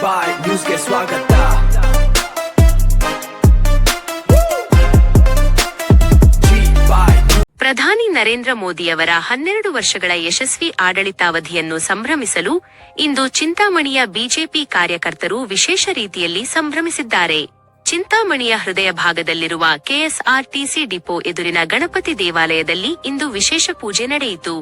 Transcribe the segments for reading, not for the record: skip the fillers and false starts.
ಬಾಯ್ ನ್ಯೂಸ್ಗೆ ಸ್ವಾಗತ. ಪ್ರಧಾನಿ ನರೇಂದ್ರ ಮೋದಿಯವರ 12 ವರ್ಷಗಳ ಯಶಸ್ವಿ ಆಡಳಿತಾವಧಿಯನ್ನು ಸಂಭ್ರಮಿಸಲು ಇಂದು ಚಿಂತಾಮಣಿಯ ಬಿಜೆಪಿ ಕಾರ್ಯಕರ್ತರು ವಿಶೇಷ ರೀತಿಯಲ್ಲಿ ಸಂಭ್ರಮಿಸಿದ್ದಾರೆ. ಚಿಂತಾಮಣಿಯ ಹೃದಯ ಭಾಗದಲ್ಲಿರುವ ಕೆಎಸ್ಆರ್ಟಿಸಿ ಡಿಪೋ ಎದುರಿನ ಗಣಪತಿ ದೇವಾಲಯದಲ್ಲಿ ಇಂದು ವಿಶೇಷ ಪೂಜೆ ನಡೆಯಿತು.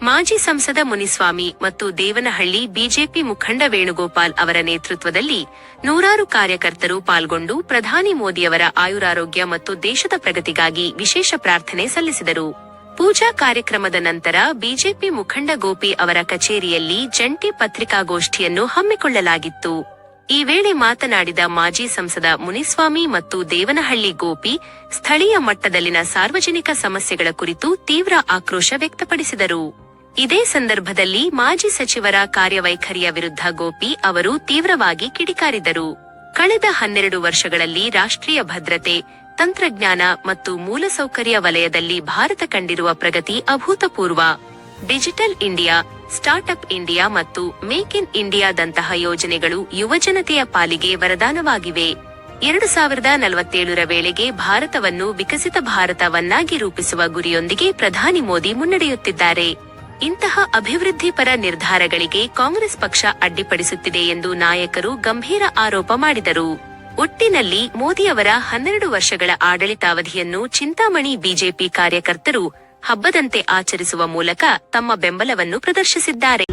ಮಾಜಿ ಸಂಸದ ಮುನಿಸ್ವಾಮಿ ಮತ್ತು ದೇವನಹಳ್ಳಿ ಬಿಜೆಪಿ ಮುಖಂಡ ವೇಣುಗೋಪಾಲ್ ಅವರ ನೇತೃತ್ವದಲ್ಲಿ ನೂರಾರು ಕಾರ್ಯಕರ್ತರು ಪಾಲ್ಗೊಂಡು ಪ್ರಧಾನಿ ಮೋದಿಯವರ ಆಯುರಾರೋಗ್ಯ ಮತ್ತು ದೇಶದ ಪ್ರಗತಿಗಾಗಿ ವಿಶೇಷ ಪ್ರಾರ್ಥನೆ ಸಲ್ಲಿಸಿದರು. ಪೂಜಾ ಕಾರ್ಯಕ್ರಮದ ನಂತರ ಬಿಜೆಪಿ ಮುಖಂಡ ಗೋಪಿ ಅವರ ಕಚೇರಿಯಲ್ಲಿ ಜಂಟಿ ಪತ್ರಿಕಾಗೋಷ್ಠಿಯನ್ನು ಹಮ್ಮಿಕೊಳ್ಳಲಾಗಿತ್ತು. ಈ ವೇಳೆ ಮಾತನಾಡಿದ ಮಾಜಿ ಸಂಸದ ಮುನಿಸ್ವಾಮಿ ಮತ್ತು ದೇವನಹಳ್ಳಿ ಗೋಪಿ ಸ್ಥಳೀಯ ಮಟ್ಟದಲ್ಲಿನ ಸಾರ್ವಜನಿಕ ಸಮಸ್ಯೆಗಳ ಕುರಿತು ತೀವ್ರ ಆಕ್ರೋಶ ವ್ಯಕ್ತಪಡಿಸಿದರು. ಇದೇ ಸಂದರ್ಭದಲ್ಲಿ ಮಾಜಿ ಸಚಿವರ ಕಾರ್ಯವೈಖರಿಯ ವಿರುದ್ಧ ಗೋಪಿ ಅವರು ತೀವ್ರವಾಗಿ ಕಿಡಿಕಾರಿದರು. ಕಳೆದ 12 ವರ್ಷಗಳಲ್ಲಿ ರಾಷ್ಟ್ರೀಯ ಭದ್ರತೆ, ತಂತ್ರಜ್ಞಾನ ಮತ್ತು ಮೂಲಸೌಕರ್ಯ ವಲಯದಲ್ಲಿ ಭಾರತ ಕಂಡಿರುವ ಪ್ರಗತಿ ಅಭೂತಪೂರ್ವ. ಡಿಜಿಟಲ್ ಇಂಡಿಯಾ, ಸ್ಟಾರ್ಟ್ಅಪ್ ಇಂಡಿಯಾ ಮತ್ತು ಮೇಕ್ ಇನ್ ಇಂಡಿಯಾದಂತಹ ಯೋಜನೆಗಳು ಯುವಜನತೆಯ ಪಾಲಿಗೆ ವರದಾನವಾಗಿವೆ. 2047ರ ವೇಳೆಗೆ ಭಾರತವನ್ನು ವಿಕಸಿತ ಭಾರತವನ್ನಾಗಿ ರೂಪಿಸುವ ಗುರಿಯೊಂದಿಗೆ ಪ್ರಧಾನಿ ಮೋದಿ ಮುನ್ನಡೆಯುತ್ತಿದ್ದಾರೆ. ಇಂತಹ ಅಭಿವೃದ್ಧಿಪರ ನಿರ್ಧಾರಗಳಿಗೆ ಕಾಂಗ್ರೆಸ್ ಪಕ್ಷ ಅಡ್ಡಿಪಡಿಸುತ್ತಿದೆ ಎಂದು ನಾಯಕರು ಗಂಭೀರ ಆರೋಪ ಮಾಡಿದರು. ಒಟ್ಟಿನಲ್ಲಿ ಮೋದಿಯವರ 12 ವರ್ಷಗಳ ಆಡಳಿತಾವಧಿಯನ್ನು ಚಿಂತಾಮಣಿ ಬಿಜೆಪಿ ಕಾರ್ಯಕರ್ತರು ಹಬ್ಬದಂತೆ ಆಚರಿಸುವ ಮೂಲಕ ತಮ್ಮ ಬೆಂಬಲವನ್ನು ಪ್ರದರ್ಶಿಸಿದ್ದಾರೆ.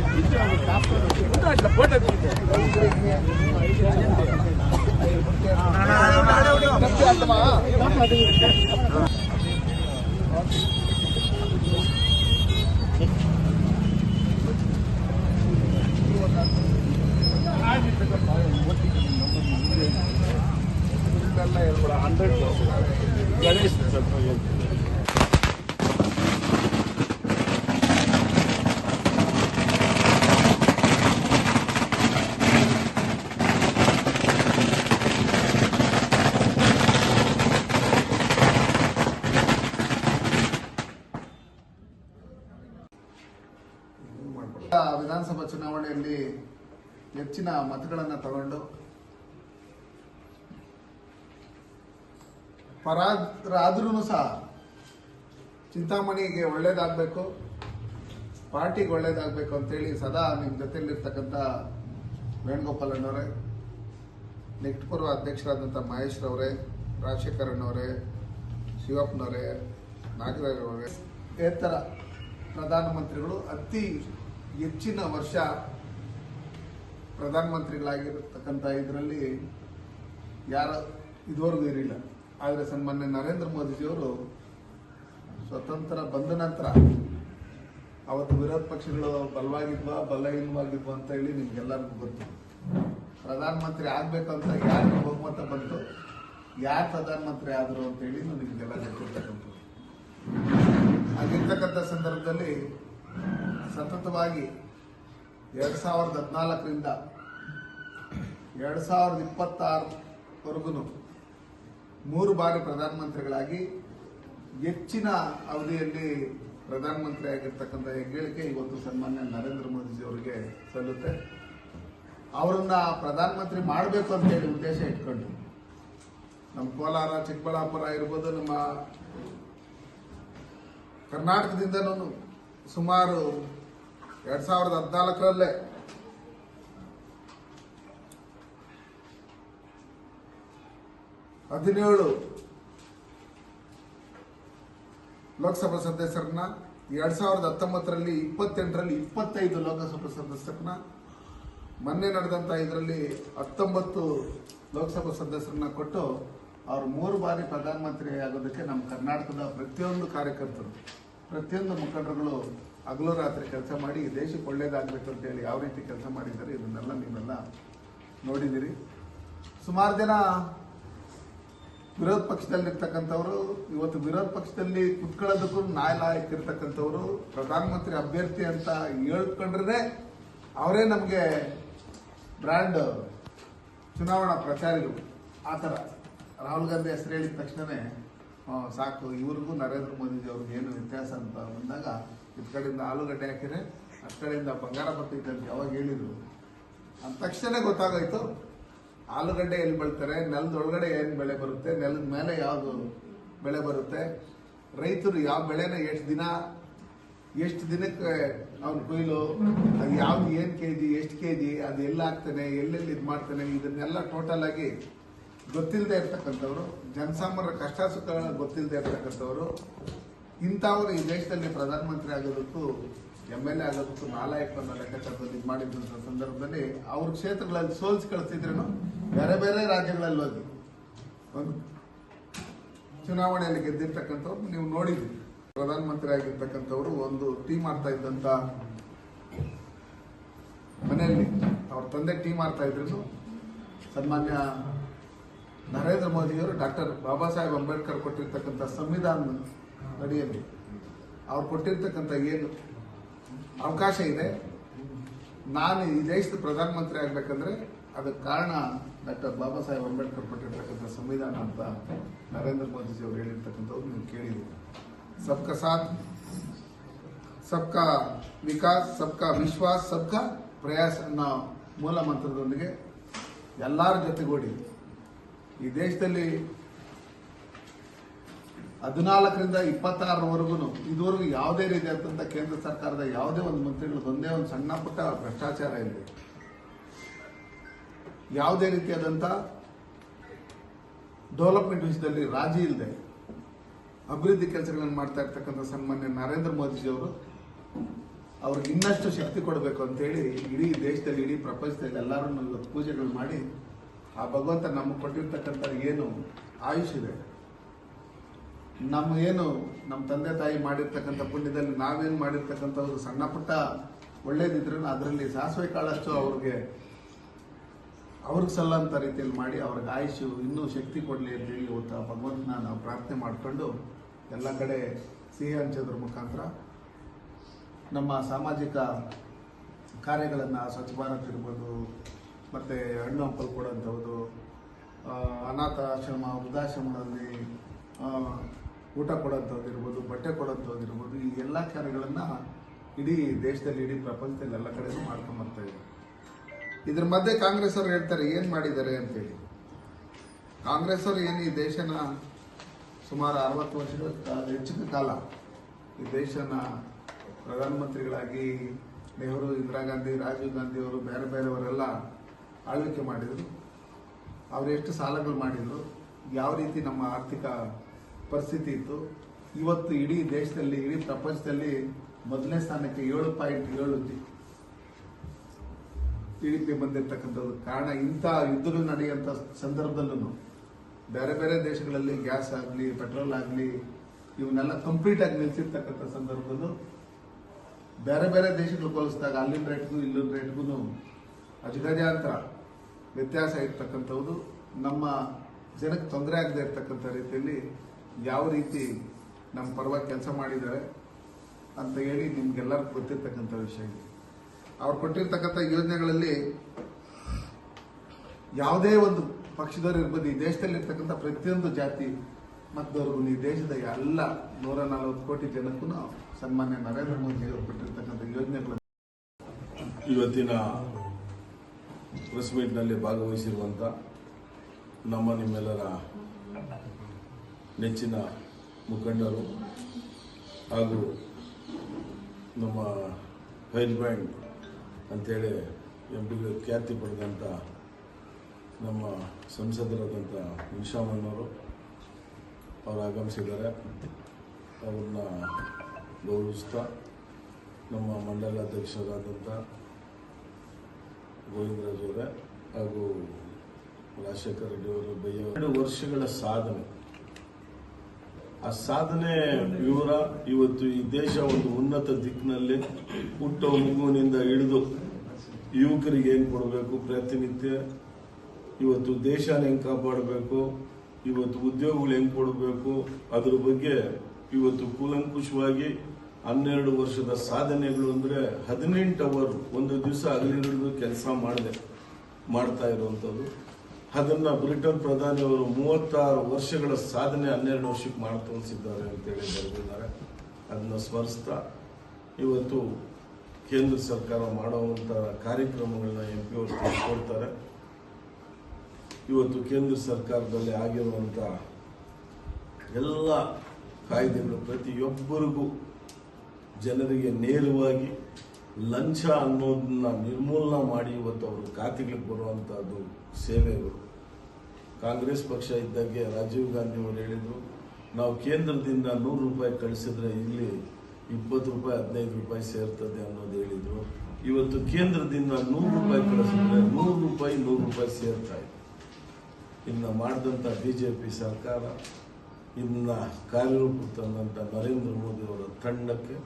ವಿಧಾನಸಭಾ ಚುನಾವಣೆಯಲ್ಲಿ ಹೆಚ್ಚಿನ ಮತಗಳನ್ನು ತಗೊಂಡು ಪರಾಧರಾದ್ರೂ ಸಹ ಚಿಂತಾಮಣಿಗೆ ಒಳ್ಳೇದಾಗಬೇಕು, ಪಾರ್ಟಿಗೆ ಒಳ್ಳೇದಾಗಬೇಕು ಅಂತೇಳಿ ಸದಾ ನಿಮ್ಮ ಜೊತೆಯಲ್ಲಿರ್ತಕ್ಕಂಥ ವೇಣುಗೋಪಾಲ್ ಅಣ್ಣವರೇ, ನಿಕಟಪೂರ್ವ ಅಧ್ಯಕ್ಷರಾದಂಥ ಮಹೇಶ್ ರವರೇ, ರಾಜಶೇಖರ್ ಅಣ್ಣವರೇ, ಶಿವಪ್ಪನವರೇ, ನಾಗರಾಜ್ ಅವರೇ, ಇತರ ಪ್ರಧಾನಮಂತ್ರಿಗಳು ಅತಿ ಹೆಚ್ಚಿನ ವರ್ಷ ಪ್ರಧಾನಮಂತ್ರಿಗಳಾಗಿರತಕ್ಕಂಥ ಇದರಲ್ಲಿ ಯಾರು ಇದುವರೆಗೂ ಇರಲಿಲ್ಲ. ಆದರೆ ಸನ್ಮಾನ್ಯ ನರೇಂದ್ರ ಮೋದಿಜಿಯವರು ಸ್ವತಂತ್ರ ಬಂದ ನಂತರ ಅವತ್ತು ವಿರೋಧ ಪಕ್ಷಗಳು ಬಲವಾಗಿದ್ವಾ ಬಲಹೀನವಾಗಿದ್ವಾ ಅಂತ ಹೇಳಿ ನಿಮ್ಗೆಲ್ಲರಿಗೂ ಗೊತ್ತು. ಪ್ರಧಾನಮಂತ್ರಿ ಆಗಬೇಕಂತ ಯಾರಿಗೆ ಬಹುಮತ ಬಂತು, ಯಾರು ಪ್ರಧಾನಮಂತ್ರಿ ಆದರು ಅಂತೇಳಿ ನಿಮಗೆಲ್ಲ ಗೊತ್ತಿರ್ತಕ್ಕಂಥದ್ದು. ಹಾಗಿರ್ತಕ್ಕಂಥ ಸಂದರ್ಭದಲ್ಲಿ ಸತತವಾಗಿ 2014ರಿಂದ 2026ವರೆಗೂ 3 ಬಾರಿ ಪ್ರಧಾನಮಂತ್ರಿಗಳಾಗಿ ಹೆಚ್ಚಿನ ಅವಧಿಯಲ್ಲಿ ಪ್ರಧಾನಮಂತ್ರಿ ಆಗಿರ್ತಕ್ಕಂಥ ಹೆಗ್ಗಳಿಕೆ ಇವತ್ತು ಸನ್ಮಾನ್ಯ ನರೇಂದ್ರ ಮೋದಿಜಿ ಅವರಿಗೆ ಸಲ್ಲುತ್ತೆ. ಅವರನ್ನ ಪ್ರಧಾನಮಂತ್ರಿ ಮಾಡಬೇಕು ಅಂತ ಹೇಳಿ ಉದ್ದೇಶ ಇಟ್ಕೊಂಡು ನಮ್ಮ ಕೋಲಾರ, ಚಿಕ್ಕಬಳ್ಳಾಪುರ ಇರ್ಬೋದು, ನಮ್ಮ ಕರ್ನಾಟಕದಿಂದನೂ ಸುಮಾರು 2014ರಲ್ಲೇ ಹದಿನೇಳು ಲೋಕಸಭಾ ಸದಸ್ಯರನ್ನ, 2019ರಲ್ಲಿ 28ರಲ್ಲಿ 25 ಲೋಕಸಭಾ ಸದಸ್ಯರನ್ನ, ಮೊನ್ನೆ ನಡೆದಂತ ಇದರಲ್ಲಿ 19 ಲೋಕಸಭಾ ಸದಸ್ಯರನ್ನ ಕೊಟ್ಟು ಅವರು 3 ಬಾರಿ ಪ್ರಧಾನಮಂತ್ರಿ ಆಗೋದಕ್ಕೆ ನಮ್ಮ ಕರ್ನಾಟಕದ ಪ್ರತಿಯೊಂದು ಕಾರ್ಯಕರ್ತರು, ಪ್ರತಿಯೊಂದು ಮುಖಂಡರುಗಳು ಹಗಲು ರಾತ್ರಿ ಕೆಲಸ ಮಾಡಿ ದೇಶಕ್ಕೆ ಒಳ್ಳೇದಾಗಬೇಕು ಅಂತ ಹೇಳಿ ಯಾವ ರೀತಿ ಕೆಲಸ ಮಾಡಿದ್ದಾರೆ ಇದನ್ನೆಲ್ಲ ನೀವೆಲ್ಲ ನೋಡಿದ್ದೀರಿ. ಸುಮಾರು ಜನ ವಿರೋಧ ಪಕ್ಷದಲ್ಲಿರ್ತಕ್ಕಂಥವ್ರು ಇವತ್ತು ವಿರೋಧ ಪಕ್ಷದಲ್ಲಿ ಕುತ್ಕೊಳ್ಳೋದಕ್ಕೂ ನಾಯಲಾಯಕ್ಕಿರ್ತಕ್ಕಂಥವ್ರು ಪ್ರಧಾನಮಂತ್ರಿ ಅಭ್ಯರ್ಥಿ ಅಂತ ಹೇಳ್ಕೊಂಡ್ರೆ ಅವರೇ ನಮಗೆ ಬ್ರ್ಯಾಂಡ್ ಚುನಾವಣಾ ಪ್ರಚಾರಿಗಳು. ಆ ಥರ ರಾಹುಲ್ ಗಾಂಧಿ ಹೆಸರು ಹೇಳಿದ ತಕ್ಷಣವೇ ಸಾಕು ಇವ್ರಿಗೂ ನರೇಂದ್ರ ಮೋದಿಜಿ ಅವ್ರಿಗೆ ಏನು ವ್ಯತ್ಯಾಸ ಅಂತ ಬಂದಾಗ, ಇದ್ ಕಡೆಯಿಂದ ಆಲೂಗಡ್ಡೆ ಹಾಕಿದ್ರೆ ಅಷ್ಟ್ ಕಡೆಯಿಂದ ಬಂಗಾರ ಬರ್ತೈತೆ ಅಂತ ಯಾವಾಗ ಹೇಳಿದ್ರು ಅಂದ ತಕ್ಷಣ ಗೊತ್ತಾಗೋಯ್ತು ಆಲೂಗಡ್ಡೆ ಎಲ್ಲಿ ಬೆಳ್ತಾರೆ, ನೆಲದೊಳಗಡೆ ಏನು ಬೆಳೆ ಬರುತ್ತೆ, ನೆಲದ ಮೇಲೆ ಯಾವುದು ಬೆಳೆ ಬರುತ್ತೆ, ರೈತರು ಯಾವ ಬೆಳೆನ ಎಷ್ಟು ದಿನಕ್ಕೆ ಅವ್ನು ಕೊಯ್ಲು, ಅದು ಯಾವ್ದು ಏನು ಕೆಜಿ ಎಷ್ಟು ಕೆಜಿ, ಅದು ಎಲ್ಲ ಹಾಕ್ತಾನೆ, ಎಲ್ಲೆಲ್ಲಿ ಇದು ಮಾಡ್ತಾನೆ, ಇದನ್ನೆಲ್ಲ ಟೋಟಲ್ ಆಗಿ ಗೊತ್ತಿಲ್ಲದೆ ಇರ್ತಕ್ಕಂಥವ್ರು, ಜನಸಾಮಾನ್ಯರ ಕಷ್ಟ ಸುಖ ಗೊತ್ತಿಲ್ಲದೆ ಇರ್ತಕ್ಕಂಥವ್ರು, ಇಂಥವ್ರು ಈ ದೇಶದಲ್ಲಿ ಪ್ರಧಾನಮಂತ್ರಿ ಆಗೋದಕ್ಕೂ MLA ಆಗೋದಕ್ಕೂ ನಾಲಾಯಕವನ್ನು ಲೆಕ್ಕಾಚಾರದಲ್ಲಿ ಇದು ಮಾಡಿದಂಥ ಸಂದರ್ಭದಲ್ಲಿ ಅವ್ರ ಕ್ಷೇತ್ರಗಳಲ್ಲಿ ಸೋಲ್ಸಿ ಕಳಿಸ್ತಿದ್ರೇನು ಬೇರೆ ಬೇರೆ ರಾಜ್ಯಗಳಲ್ಲಿ ಹೋಗಿ ಒಂದು ಚುನಾವಣೆಯಲ್ಲಿ ಗೆದ್ದಿರ್ತಕ್ಕಂಥವ್ರು ನೀವು ನೋಡಿದ್ರಿ. ಪ್ರಧಾನಮಂತ್ರಿ ಆಗಿರ್ತಕ್ಕಂಥವ್ರು ಒಂದು ಟೀಮ್ ಆಡ್ತಾ ಇದ್ದಂತ ಮನೆಯಲ್ಲಿ ಅವ್ರ ತಂದೆ ಟೀಮ್ ಆಡ್ತಾ ಇದ್ರು. ಸನ್ಮಾನ್ಯ ನರೇಂದ್ರ ಮೋದಿಯವರು ಡಾಕ್ಟರ್ ಬಾಬಾ ಸಾಹೇಬ್ ಅಂಬೇಡ್ಕರ್ ಕೊಟ್ಟಿರ್ತಕ್ಕಂಥ ಸಂವಿಧಾನ ಅಡಿಯಲ್ಲಿ ಅವ್ರು ಕೊಟ್ಟಿರ್ತಕ್ಕಂಥ ಏನು ಅವಕಾಶ ಇದೆ, ನಾನು ಈ ದೇಶದ ಪ್ರಧಾನಮಂತ್ರಿ ಆಗ್ಬೇಕಂದ್ರೆ ಅದಕ್ಕೆ ಕಾರಣ ಡಾಕ್ಟರ್ ಬಾಬಾ ಸಾಹೇಬ್ ಅಂಬೇಡ್ಕರ್ ಕೊಟ್ಟಿರ್ತಕ್ಕಂಥ ಸಂವಿಧಾನ ಅಂತ ನರೇಂದ್ರ ಮೋದಿಜಿ ಅವರು ಹೇಳಿರ್ತಕ್ಕಂಥವ್ರು ನೀವು ಕೇಳಿದ್ದೀರಿ. ಸಬ್ಕಾ ಸಾಥ್, ಸಬ್ಕಾ ವಿಕಾಸ್, ಸಬ್ಕಾ ವಿಶ್ವಾಸ್, ಸಬ್ಕಾ ಪ್ರಯಾಸ್ ಅನ್ನೋ ಮೂಲ ಮಂತ್ರದೊಂದಿಗೆ ಎಲ್ಲರ ಜೊತೆಗೂಡಿ ಈ ದೇಶದಲ್ಲಿ 14ರಿಂದ 26ರವರೆಗೂ ಇದುವರೆಗೂ ಯಾವುದೇ ರೀತಿಯಾದಂಥ ಕೇಂದ್ರ ಸರ್ಕಾರದ ಯಾವುದೇ ಒಂದು ಮಂತ್ರಿಗಳದ್ದು ಒಂದೇ ಒಂದು ಸಣ್ಣ ಪುಟ್ಟ ಭ್ರಷ್ಟಾಚಾರ ಇಲ್ಲ, ಯಾವುದೇ ರೀತಿಯಾದಂಥ ಡೆವಲಪ್ಮೆಂಟ್ ವಿಷಯದಲ್ಲಿ ರಾಜಿ ಇಲ್ಲದೆ ಅಭಿವೃದ್ಧಿ ಕೆಲಸಗಳನ್ನು ಮಾಡ್ತಾ ಇರ್ತಕ್ಕಂಥ ಸನ್ಮಾನ್ಯ ನರೇಂದ್ರ ಮೋದಿಜಿಯವರು ಅವ್ರಿಗೆ ಇನ್ನಷ್ಟು ಶಕ್ತಿ ಕೊಡಬೇಕು ಅಂತೇಳಿ ಇಡೀ ದೇಶದಲ್ಲಿ ಇಡೀ ಪ್ರಪಂಚದಲ್ಲಿ ಎಲ್ಲರೂ ಇವತ್ತು ಪೂಜೆಗಳು ಮಾಡಿ ಆ ಭಗವಂತ ನಮಗೆ ಕೊಟ್ಟಿರ್ತಕ್ಕಂಥ ಏನು ಆಯುಷ್ ಇದೆ, ನಮ್ಮ ತಂದೆ ತಾಯಿ ಮಾಡಿರ್ತಕ್ಕಂಥ ಪುಣ್ಯದಲ್ಲಿ ನಾವೇನು ಮಾಡಿರ್ತಕ್ಕಂಥವ್ರು ಸಣ್ಣ ಪುಟ್ಟ ಒಳ್ಳೇದಿದ್ರು ಅದರಲ್ಲಿ ಸಾಸಿವೆ ಕಾಳಷ್ಟು ಅವ್ರಿಗೆ ಸಲ್ಲಂತ ರೀತಿಯಲ್ಲಿ ಮಾಡಿ ಅವ್ರಿಗೆ ಆಯುಷು ಇನ್ನೂ ಶಕ್ತಿ ಕೊಡಲಿ ಅಂತೇಳಿ ಇವತ್ತು ಆ ಭಗವಂತನ ನಾವು ಪ್ರಾರ್ಥನೆ ಮಾಡಿಕೊಂಡು ಎಲ್ಲ ಕಡೆ ಸಿಹಿ ಹಂಚೋದ್ರ ಮುಖಾಂತರ ನಮ್ಮ ಸಾಮಾಜಿಕ ಕಾರ್ಯಗಳನ್ನು ಸ್ವಚ್ಛ ಭಾರತ್ ಇರ್ಬೋದು, ಮತ್ತು ಹಣ್ಣು ಹಂಪಲು ಕೊಡೋಂಥದ್ದು, ಅನಾಥಾಶ್ರಮ ವೃದ್ಧಾಶ್ರಮಗಳಲ್ಲಿ ಊಟ ಕೊಡೋಂಥದ್ದು ಇರ್ಬೋದು, ಬಟ್ಟೆ ಕೊಡೋಂಥದ್ದು ಇರ್ಬೋದು, ಈ ಎಲ್ಲ ಕಾರ್ಯಗಳನ್ನು ಇಡೀ ದೇಶದಲ್ಲಿ ಇಡೀ ಪ್ರಪಂಚದಲ್ಲಿ ಎಲ್ಲ ಕಡೆಯೂ ಮಾಡ್ಕೊಂಬರ್ತಾ ಇದ್ದಾರೆ. ಇದ್ರ ಮಧ್ಯೆ ಕಾಂಗ್ರೆಸ್ ಅವರು ಹೇಳ್ತಾರೆ ಏನು ಮಾಡಿದ್ದಾರೆ ಅಂತೇಳಿ. ಕಾಂಗ್ರೆಸ್ ಅವರು ಏನು ಈ ದೇಶನ ಸುಮಾರು 60 ವರ್ಷಗಳ ಹೆಚ್ಚಿನ ಕಾಲ ಈ ದೇಶನ ಪ್ರಧಾನಮಂತ್ರಿಗಳಾಗಿ ನೆಹರು, ಇಂದಿರಾ ಗಾಂಧಿ, ರಾಜೀವ್ ಗಾಂಧಿ ಅವರು ಬೇರೆ ಬೇರೆಯವರೆಲ್ಲ ಆಳ್ವಿಕೆ ಮಾಡಿದರು. ಅವರು ಎಷ್ಟು ಸಾಲಗಳು ಮಾಡಿದರು, ಯಾವ ರೀತಿ ನಮ್ಮ ಆರ್ಥಿಕ ಪರಿಸ್ಥಿತಿ ಇತ್ತು, ಇವತ್ತು ಇಡೀ ದೇಶದಲ್ಲಿ ಇಡೀ ಪ್ರಪಂಚದಲ್ಲಿ ಮೊದಲನೇ ಸ್ಥಾನಕ್ಕೆ 7.7 GDP ಬಂದಿರತಕ್ಕಂಥದ್ದು ಕಾರಣ ಇಂಥ ಯುದ್ಧಗಳು ನಡೆಯುವಂಥ ಸಂದರ್ಭದಲ್ಲೂ ಬೇರೆ ಬೇರೆ ದೇಶಗಳಲ್ಲಿ ಗ್ಯಾಸ್ ಆಗಲಿ ಪೆಟ್ರೋಲ್ ಆಗಲಿ ಇವನ್ನೆಲ್ಲ ಕಂಪ್ಲೀಟ್ ಆಗಿ ನಿಲ್ಲಿಸಿರ್ತಕ್ಕಂಥ ಸಂದರ್ಭದಲ್ಲೂ ಬೇರೆ ಬೇರೆ ದೇಶಗಳು ಹೋಲಿಸಿದಾಗ ಅಲ್ಲಿನ ರೇಟ್ಗೂ ಇಲ್ಲಿನ ರೇಟ್ಗೂ ಅಜಗಜಾಂತರ ವ್ಯತ್ಯಾಸ ಇರ್ತಕ್ಕಂಥದ್ದು. ನಮ್ಮ ಜನಕ್ಕೆ ತೊಂದರೆ ಆಗದೆ ಇರ್ತಕ್ಕಂಥ ರೀತಿಯಲ್ಲಿ ಯಾವ ರೀತಿ ನಮ್ಮ ಪರವಾಗಿ ಕೆಲಸ ಮಾಡಿದ್ದಾರೆ ಅಂತ ಹೇಳಿ ನಿಮ್ಗೆಲ್ಲರಿಗೂ ಗೊತ್ತಿರ್ತಕ್ಕಂಥ ವಿಷಯ ಇದೆ. ಅವ್ರು ಕೊಟ್ಟಿರ್ತಕ್ಕಂಥ ಯೋಜನೆಗಳಲ್ಲಿ ಯಾವುದೇ ಒಂದು ಪಕ್ಷದವರು ಇರ್ಬೋದು, ಈ ದೇಶದಲ್ಲಿರ್ತಕ್ಕಂಥ ಪ್ರತಿಯೊಂದು ಜಾತಿ ಮತ್ತವ್ರಿಗೂ ಈ ದೇಶದ ಎಲ್ಲ 140 ಕೋಟಿ ಜನಕ್ಕೂ ಸನ್ಮಾನ್ಯ ನರೇಂದ್ರ ಮೋದಿ ಅವರು ಕೊಟ್ಟಿರ್ತಕ್ಕಂಥ ಯೋಜನೆಗಳು ಇವತ್ತಿನ ಪ್ರೆಸ್ ಮೀಟ್ನಲ್ಲಿ ಭಾಗವಹಿಸಿರುವಂಥ ನಿಮ್ಮೆಲ್ಲರ ನೆಚ್ಚಿನ ಮುಖಂಡರು ಹಾಗೂ ನಮ್ಮ ಫೈಲ್ ಬ್ಯಾಂಡ್ ಅಂತೇಳಿ ಎಂಪಿಗೆ ಖ್ಯಾತಿ ಪಡೆದಂಥ ನಮ್ಮ ಸಂಸದರಾದಂಥ ನಿಶಾಮಣ್ಣವರು ಅವರು ಆಗಮಿಸಿದ್ದಾರೆ. ಅವ್ರನ್ನ ಗೌರವಿಸ್ತಾ ನಮ್ಮ ಮಂಡಲ ಅಧ್ಯಕ್ಷರಾದಂಥ ಗೋವಿಂದರಾಜ್ ಅವರೇ ಹಾಗೂ ರಾಜಶೇಖರ ರೆಡ್ಡಿ ಅವರು 2 ವರ್ಷಗಳ ಸಾಧನೆ, ಆ ಸಾಧನೆ ವಿವರ ಇವತ್ತು ಈ ದೇಶ ಒಂದು ಉನ್ನತ ದಿಕ್ಕಿನಲ್ಲಿ ಹುಟ್ಟೋ ಮಗುವಿನಿಂದ ಹಿಡಿದು ಯುವಕರಿಗೆ ಏನು ಕೊಡಬೇಕು, ಪ್ರತಿನಿತ್ಯ ಇವತ್ತು ದೇಶನ ಹೆಂಗೆ ಕಾಪಾಡಬೇಕು, ಇವತ್ತು ಉದ್ಯೋಗಗಳು ಹೆಂಗೆ ಕೊಡಬೇಕು, ಅದ್ರ ಬಗ್ಗೆ ಇವತ್ತು ಕೂಲಂಕುಷವಾಗಿ 12 ವರ್ಷದ ಸಾಧನೆಗಳು ಅಂದರೆ 18 ಅವರ್ ಒಂದು ದಿವಸ ಹಗಲಿರುಳು ಕೆಲಸ ಮಾಡ್ತಾ ಇರುವಂಥದ್ದು. ಅದನ್ನು ಬ್ರಿಟನ್ ಪ್ರಧಾನಿಯವರು 36 ವರ್ಷಗಳ ಸಾಧನೆ 12 ವರ್ಷಕ್ಕೆ ಮಾಡಿ ತೋರಿಸಿದ್ದಾರೆ ಅಂತೇಳಿ ಬರೆದಿದ್ದಾರೆ. ಅದನ್ನು ಸ್ಮರಿಸ್ತಾ ಇವತ್ತು ಕೇಂದ್ರ ಸರ್ಕಾರ ಮಾಡುವಂಥ ಕಾರ್ಯಕ್ರಮಗಳನ್ನ MP ಅವರು ತಿಳಿಸ್ಕೊಡ್ತಾರೆ. ಇವತ್ತು ಕೇಂದ್ರ ಸರ್ಕಾರದಲ್ಲಿ ಆಗಿರುವಂಥ ಎಲ್ಲ ಕಾಯ್ದೆಗಳು ಪ್ರತಿಯೊಬ್ಬರಿಗೂ ಜನರಿಗೆ ನೇರವಾಗಿ ಲಂಚ ಅನ್ನೋದನ್ನ ನಿರ್ಮೂಲನ ಮಾಡಿ ಇವತ್ತು ಅವ್ರ ಖಾತೆಗಳಿಗೆ ಬರುವಂಥದ್ದು ಸೇವೆಗಳು. ಕಾಂಗ್ರೆಸ್ ಪಕ್ಷ ಇದ್ದಾಗೆ ರಾಜೀವ್ ಗಾಂಧಿ ಅವರು ಹೇಳಿದರು, ನಾವು ಕೇಂದ್ರದಿಂದ 100 ರೂಪಾಯಿ ಕಳಿಸಿದ್ರೆ ಇಲ್ಲಿ 20 ರೂಪಾಯಿ 15 ರೂಪಾಯಿ ಸೇರ್ತದೆ ಅನ್ನೋದು ಹೇಳಿದರು. ಇವತ್ತು ಕೇಂದ್ರದಿಂದ 100 ರೂಪಾಯಿ ಕಳಿಸಿದ್ರೆ 100 ರೂಪಾಯಿ ಸೇರ್ತಾ ಇದೆ. ಇನ್ನು ಮಾಡಿದಂಥ BJP ಸರ್ಕಾರ, ಇನ್ನು ಕಾರ್ಯರೂಪಕ್ಕೆ ತಂದಂಥ ನರೇಂದ್ರ ಮೋದಿ ಅವರ ತಂಡಕ್ಕೆ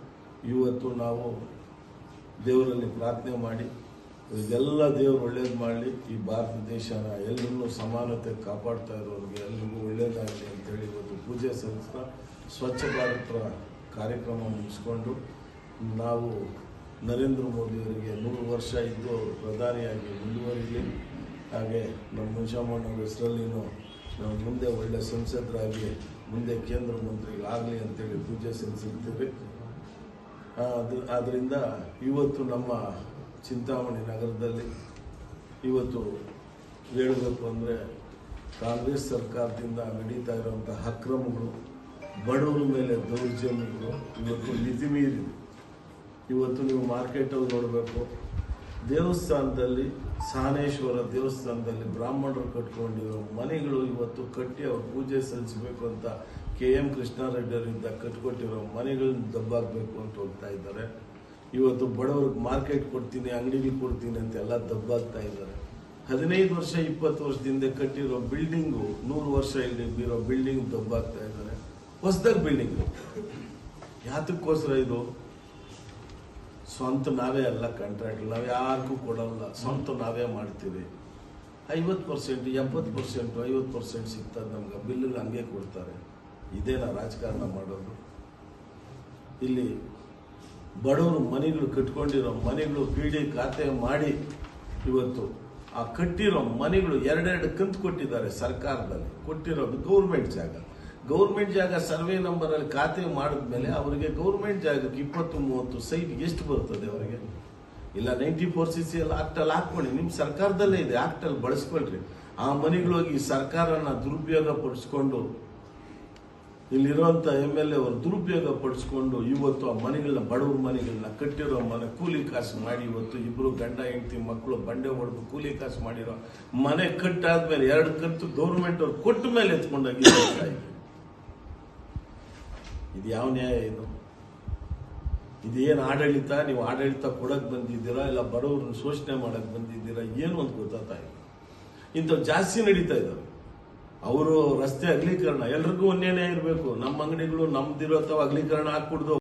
ಇವತ್ತು ನಾವು ದೇವರಲ್ಲಿ ಪ್ರಾರ್ಥನೆ ಮಾಡಿ ಇದೆಲ್ಲ ದೇವರು ಒಳ್ಳೇದು ಮಾಡಲಿ, ಈ ಭಾರತ ದೇಶನ ಎಲ್ಲರನ್ನೂ ಸಮಾನತೆ ಕಾಪಾಡ್ತಾ ಇರೋರಿಗೆ ಎಲ್ರಿಗೂ ಒಳ್ಳೇದಾಗಲಿ ಅಂತೇಳಿ ಇವತ್ತು ಪೂಜೆ ಸಲ್ಲಿಸ್ತಾ ಸ್ವಚ್ಛ ಭಾರತ ಕಾರ್ಯಕ್ರಮ ಮುಗಿಸ್ಕೊಂಡು ನಾವು ನರೇಂದ್ರ ಮೋದಿಯವರಿಗೆ 100 ವರ್ಷ ಇದ್ದು ಅವರು ಪ್ರಧಾನಿಯಾಗಿ ಮುಂದುವರಿಲಿ, ಹಾಗೆ ನಮ್ಮ ಮುನ್ಷಮ್ಮನವ್ರ ಹೆಸರಲ್ಲಿನೂ ನಾವು ಮುಂದೆ ಒಳ್ಳೆ ಸಂಸದರಾಗಿ ಮುಂದೆ ಕೇಂದ್ರ ಮಂತ್ರಿಗಳಾಗಲಿ ಅಂತೇಳಿ ಪೂಜೆ ಸಲ್ಲಿಸುತ್ತೇವೆ. ಆದ್ದರಿಂದ ಇವತ್ತು ನಮ್ಮ ಚಿಂತಾಮಣಿ ನಗರದಲ್ಲಿ ಇವತ್ತು ಹೇಳಬೇಕು ಅಂದರೆ ಕಾಂಗ್ರೆಸ್ ಸರ್ಕಾರದಿಂದ ನಡೀತಾ ಇರುವಂಥ ಅಕ್ರಮಗಳು, ಬಡವರ ಮೇಲೆ ದೌರ್ಜನ್ಯಗಳು ಇವತ್ತು ಮಿತಿ ಮೀರಿದೆ. ಇವತ್ತು ನೀವು ಮಾರ್ಕೆಟಲ್ಲಿ ನೋಡಬೇಕು, ದೇವಸ್ಥಾನದಲ್ಲಿ ಸಹನೇಶ್ವರ ದೇವಸ್ಥಾನದಲ್ಲಿ ಬ್ರಾಹ್ಮಣರು ಕಟ್ಕೊಂಡಿರೋ ಮನೆಗಳು ಇವತ್ತು ಕಟ್ಟಿ ಅವ್ರು ಪೂಜೆ ಸಲ್ಲಿಸಬೇಕು ಅಂತ KM ಕೃಷ್ಣಾರೆಡ್ಡಿ ಅವರಿಂದ ಕಟ್ಕೊಟ್ಟಿರೋ ಮನೆಗಳನ್ನ ದಬ್ಬಾಕಬೇಕು ಅಂತ ಹೋಗ್ತಾ ಇದ್ದಾರೆ. ಇವತ್ತು ಬಡವ್ರಿಗೆ ಮಾರ್ಕೆಟ್ ಕೊಡ್ತೀನಿ, ಅಂಗಡಿಗೆ ಕೊಡ್ತೀನಿ ಅಂತೆಲ್ಲ ದಬ್ಬಾಗ್ತಾ ಇದ್ದಾರೆ. 15 ವರ್ಷ 20 ವರ್ಷದಿಂದ ಕಟ್ಟಿರೋ ಬಿಲ್ಡಿಂಗು 100 ವರ್ಷ ಇರೋ ಬಿಲ್ಡಿಂಗ್ ದಬ್ಬಾಗ್ತಾ ಇದ್ದಾರೆ. ಹೊಸದಾಗಿ ಬಿಲ್ಡಿಂಗ್ ಯಾತಕ್ಕೋಸ್ಕರ ಇದು? ಸ್ವಂತ ನಾವೇ ಅಲ್ಲ ಕಾಂಟ್ರಾಕ್ಟ್, ನಾವು ಯಾರಿಗೂ ಕೊಡಲ್ಲ, ಸ್ವಂತ ನಾವೇ ಮಾಡ್ತೀವಿ. 50%, 70%, 50% ಸಿಗ್ತದೆ ನಮ್ಗೆ, ಬಿಲ್ಲು ಹಂಗೆ ಕೊಡ್ತಾರೆ. ಇದೇನಾ ರಾಜಕಾರಣ ಮಾಡೋದು? ಇಲ್ಲಿ ಬಡವರು ಮನೆಗಳು ಕಟ್ಕೊಂಡಿರೋ ಮನೆಗಳು PD ಖಾತೆ ಮಾಡಿ ಇವತ್ತು ಆ ಕಟ್ಟಿರೋ ಮನೆಗಳು 2 ಕಂತು ಕೊಟ್ಟಿದ್ದಾರೆ. ಸರ್ಕಾರದಲ್ಲಿ ಕೊಟ್ಟಿರೋದು ಗೌರ್ಮೆಂಟ್ ಜಾಗ ಸರ್ವೆ ನಂಬರಲ್ಲಿ ಖಾತೆ ಮಾಡಿದ್ಮೇಲೆ ಅವರಿಗೆ ಗೌರ್ಮೆಂಟ್ ಜಾಗಕ್ಕೆ 20-30 ಸೈಟ್ ಎಷ್ಟು ಬರ್ತದೆ ಅವರಿಗೆ? ಇಲ್ಲ 94CC ಆಕ್ಟಲ್ಲಿ ಹಾಕೊಳ್ಳಿ, ನಿಮ್ಮ ಸರ್ಕಾರದಲ್ಲೇ ಇದೆ, ಆಕ್ಟಲ್ಲಿ ಬಳಸ್ಕೊಳ್ರಿ. ಆ ಮನೆಗಳೋಗಿ ಸರ್ಕಾರನ ದುರುಪಯೋಗ ಪಡಿಸ್ಕೊಂಡು ಇಲ್ಲಿರುವಂಥ MLA ಅವರು ದುರುಪಯೋಗ ಪಡಿಸ್ಕೊಂಡು ಇವತ್ತು ಆ ಮನೆಗಳನ್ನ, ಬಡವ್ರ ಮನೆಗಳನ್ನ ಕಟ್ಟಿರೋ ಮನೆ ಕೂಲಿ ಕಾಸು ಮಾಡಿ ಇವತ್ತು ಇಬ್ಬರು ಗಂಡ ಹೆಂಡತಿ ಮಕ್ಕಳು ಬಂಡೆ ಹೊಡೆದು ಕೂಲಿ ಕಾಸು ಮಾಡಿರೋ ಮನೆ ಕಟ್ಟಾದ್ಮೇಲೆ 2 ಕಂತು ಗೌರ್ಮೆಂಟ್ ಅವ್ರು ಕೊಟ್ಟ ಮೇಲೆ ಎತ್ಕೊಂಡೋಗಿ ಇದು ಯಾವ ನ್ಯಾಯ? ಇದೇನು ಆಡಳಿತ? ನೀವು ಆಡಳಿತ ಕೊಡಕ್ ಬಂದಿದ್ದೀರಾ ಇಲ್ಲ ಬಡವ್ರನ್ನ ಶೋಷಣೆ ಮಾಡಕ್ ಬಂದಿದ್ದೀರಾ? ಏನು ಅಂತ ಗೊತ್ತಾಗ್ತಾ ಇಲ್ಲ. ಇಂಥವು ಜಾಸ್ತಿ ನಡೀತಾ ಇದ್ದಾವೆ. ಅವರು ರಸ್ತೆ ಅಗಲೀಕರಣ ಎಲ್ರಿಗೂ ಒಂದೇನೇ ಇರಬೇಕು. ನಮ್ಮ ಅಂಗಡಿಗಳು ನಮ್ದಿರೋ ಅಥವಾ ಅಗಲೀಕರಣ ಹಾಕ್ಬಿಡ್ದು